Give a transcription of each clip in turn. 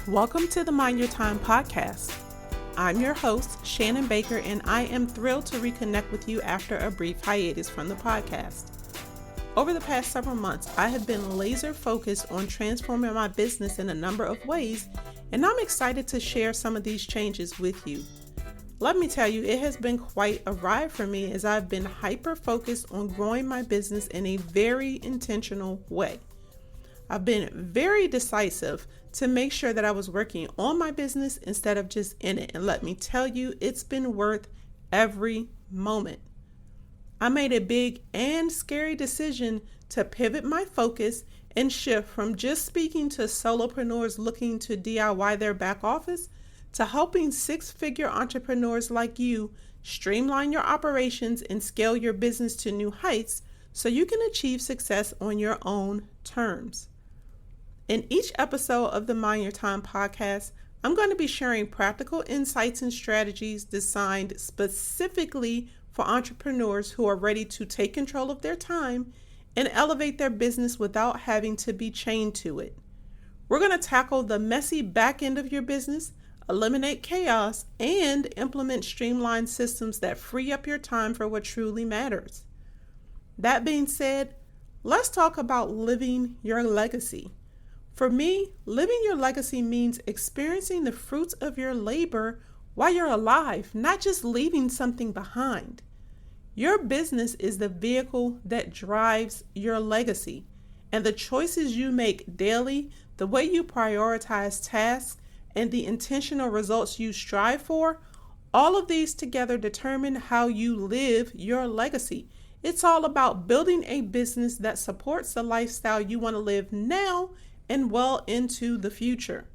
Welcome to the Mind Your Time podcast. I'm your host, Shannon Baker, and I am thrilled to reconnect with you after a brief hiatus from the podcast. Over the past several months, I have been laser focused on transforming my business in a number of ways, and I'm excited to share some of these changes with you. Let me tell you, it has been quite a ride for me as I've been hyper focused on growing my business in a very intentional way. I've been very decisive to make sure that I was working on my business instead of just in it. And let me tell you, it's been worth every moment. I made a big and scary decision to pivot my focus and shift from just speaking to solopreneurs looking to DIY their back office to helping six-figure entrepreneurs like you streamline your operations and scale your business to new heights so you can achieve success on your own terms. In each episode of the Mind Your Time podcast, I'm going to be sharing practical insights and strategies designed specifically for entrepreneurs who are ready to take control of their time and elevate their business without having to be chained to it. We're going to tackle the messy back end of your business, eliminate chaos, and implement streamlined systems that free up your time for what truly matters. That being said, let's talk about living your legacy. For me, living your legacy means experiencing the fruits of your labor while you're alive, not just leaving something behind. Your business is the vehicle that drives your legacy, and the choices you make daily, the way you prioritize tasks, and the intentional results you strive for, all of these together determine how you live your legacy. It's all about building a business that supports the lifestyle you want to live now and well into the future.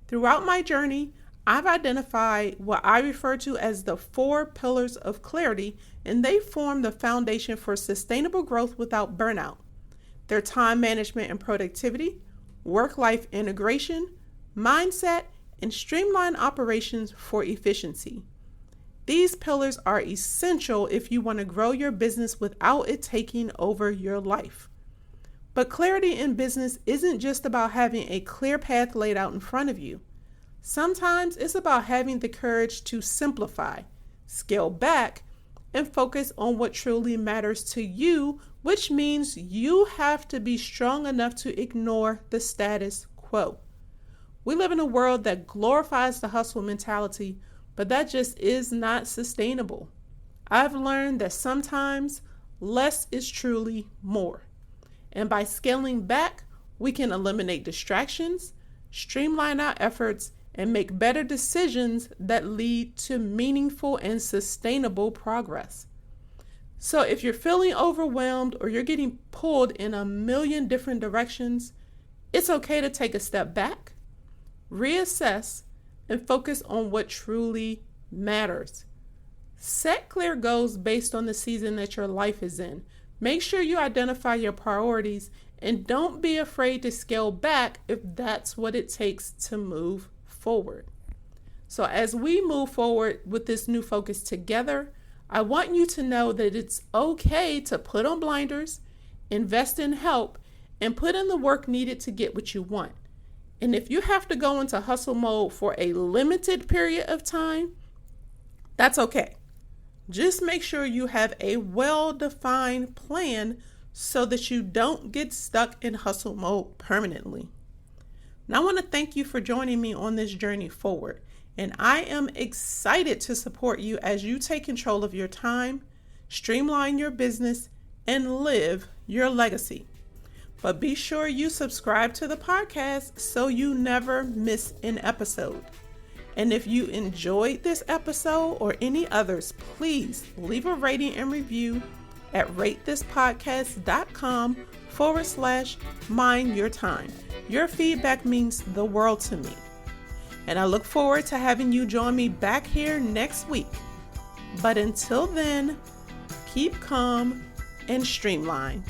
Throughout my journey, I've identified what I refer to as the 4 pillars of clarity, and they form the foundation for sustainable growth without burnout. They're time management and productivity, work-life integration, mindset, and streamlined operations for efficiency. These pillars are essential if you want to grow your business without it taking over your life. But clarity in business isn't just about having a clear path laid out in front of you. Sometimes it's about having the courage to simplify, scale back, and focus on what truly matters to you, which means you have to be strong enough to ignore the status quo. We live in a world that glorifies the hustle mentality, but that just is not sustainable. I've learned that sometimes less is truly more. And by scaling back, we can eliminate distractions, streamline our efforts, and make better decisions that lead to meaningful and sustainable progress. So if you're feeling overwhelmed or you're getting pulled in a million different directions, it's okay to take a step back, reassess, and focus on what truly matters. Set clear goals based on the season that your life is in. Make sure you identify your priorities and don't be afraid to scale back if that's what it takes to move forward. So as we move forward with this new focus together, I want you to know that it's okay to put on blinders, invest in help, and put in the work needed to get what you want. And if you have to go into hustle mode for a limited period of time, that's okay. Just make sure you have a well-defined plan so that you don't get stuck in hustle mode permanently. Now, I want to thank you for joining me on this journey forward, and I am excited to support you as you take control of your time, streamline your business, and live your legacy. But be sure you subscribe to the podcast so you never miss an episode. And if you enjoyed this episode or any others, please leave a rating and review at ratethispodcast.com/mindyourtime. Your feedback means the world to me. And I look forward to having you join me back here next week. But until then, keep calm and streamline.